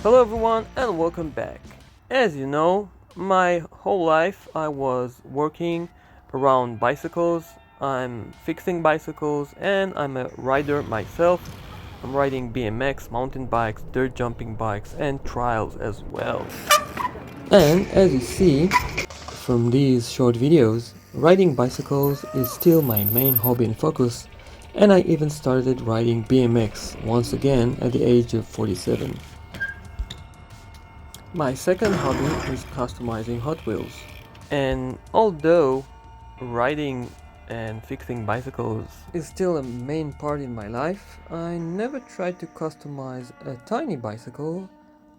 Hello everyone and welcome back. As you know, my whole life I was working around bicycles. I'm fixing bicycles and I'm a rider myself. I'm riding BMX, mountain bikes, dirt jumping bikes and trials as well. And as you see from these short videos, riding bicycles is still my main hobby and focus, and I even started riding BMX once again at the age of 47. My second hobby is customizing Hot Wheels. And although riding and fixing bicycles is still a main part in my life, I never tried to customize a tiny bicycle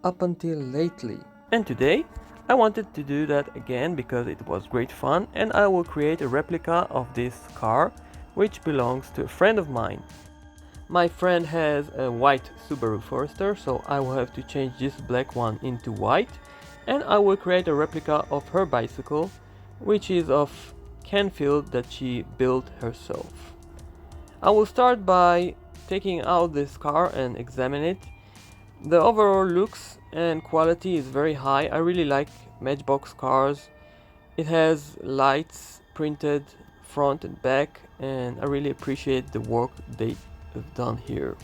up until lately. And today, I wanted to do that again because it was great fun, and I will create a replica of this car which belongs to a friend of mine. My friend has a white Subaru Forester, so I will have to change this black one into white, and I will create a replica of her bicycle, which is of Canfield that she built herself. I will start by taking out this car and examine it. The overall looks and quality is very high. I really like Matchbox cars. It has lights printed front and back, and I really appreciate the work they have done here.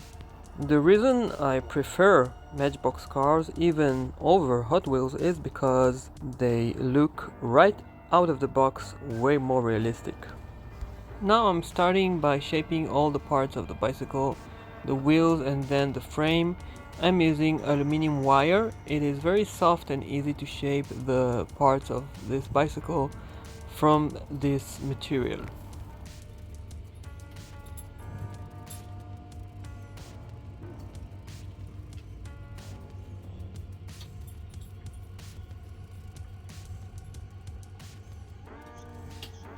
The reason I prefer Matchbox cars even over Hot Wheels is because they look right out of the box way more realistic. Now I'm starting by shaping all the parts of the bicycle, the wheels and then the frame. I'm using aluminum wire. It is very soft and easy to shape the parts of this bicycle from this material.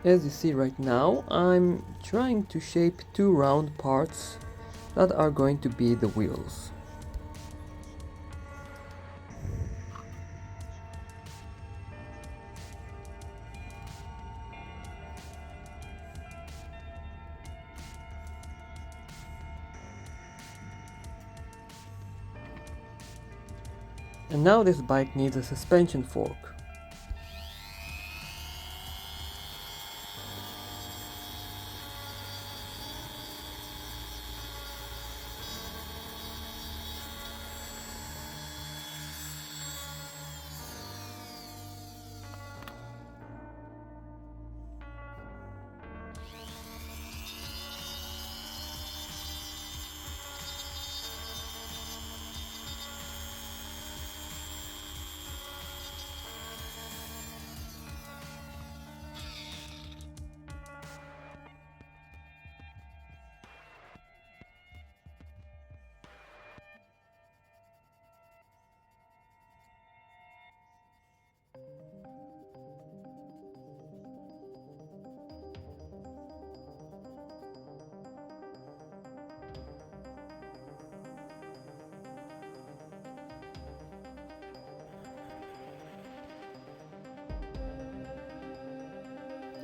As you see right now, I'm trying to shape two round parts that are going to be the wheels. And now this bike needs a suspension fork.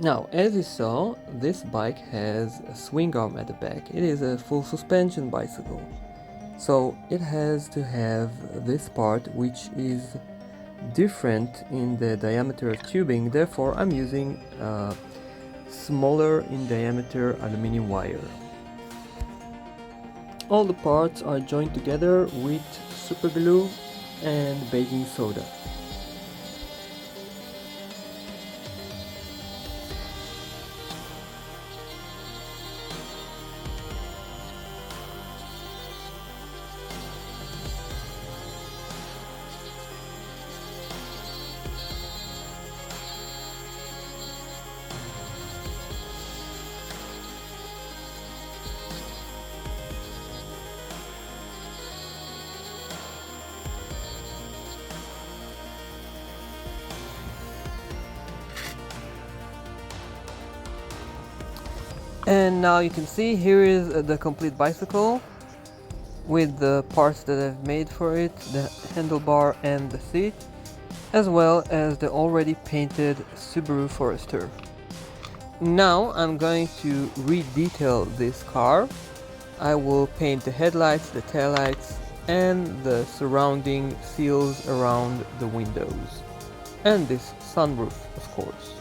Now, as you saw, this bike has a swing arm at the back. It is a full suspension bicycle. So it has to have this part which is different in the diameter of tubing. Therefore, I'm using smaller in diameter aluminum wire. All the parts are joined together with super glue and baking soda. And now you can see here is the complete bicycle with the parts that I've made for it, the handlebar and the seat, as well as the already painted Subaru Forester. Now I'm going to redetail this car. I will paint the headlights, the taillights, and the surrounding seals around the windows, and this sunroof, of course.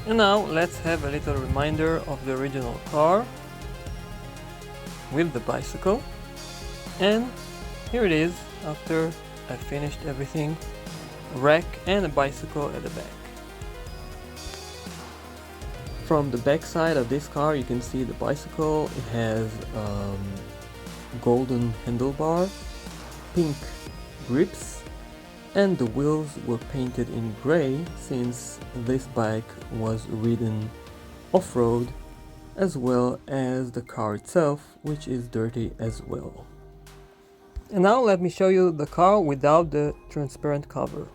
And now let's have a little reminder of the original car with the bicycle. And here it is after I finished everything. A rack and a bicycle at the back. From the back side of this car you can see the bicycle. It has golden handlebar, pink grips, and the wheels were painted in grey since this bike was ridden off-road, as well as the car itself, which is dirty as well. And now let me show you the car without the transparent cover.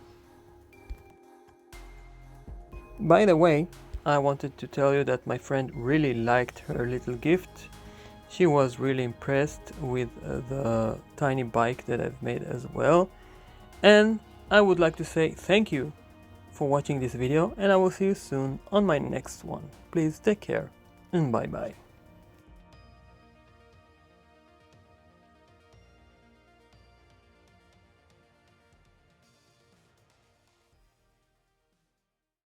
By the way, I wanted to tell you that my friend really liked her little gift. She was really impressed with the tiny bike that I've made as well. And I would like to say thank you for watching this video, and I will see you soon on my next one. Please take care and bye bye.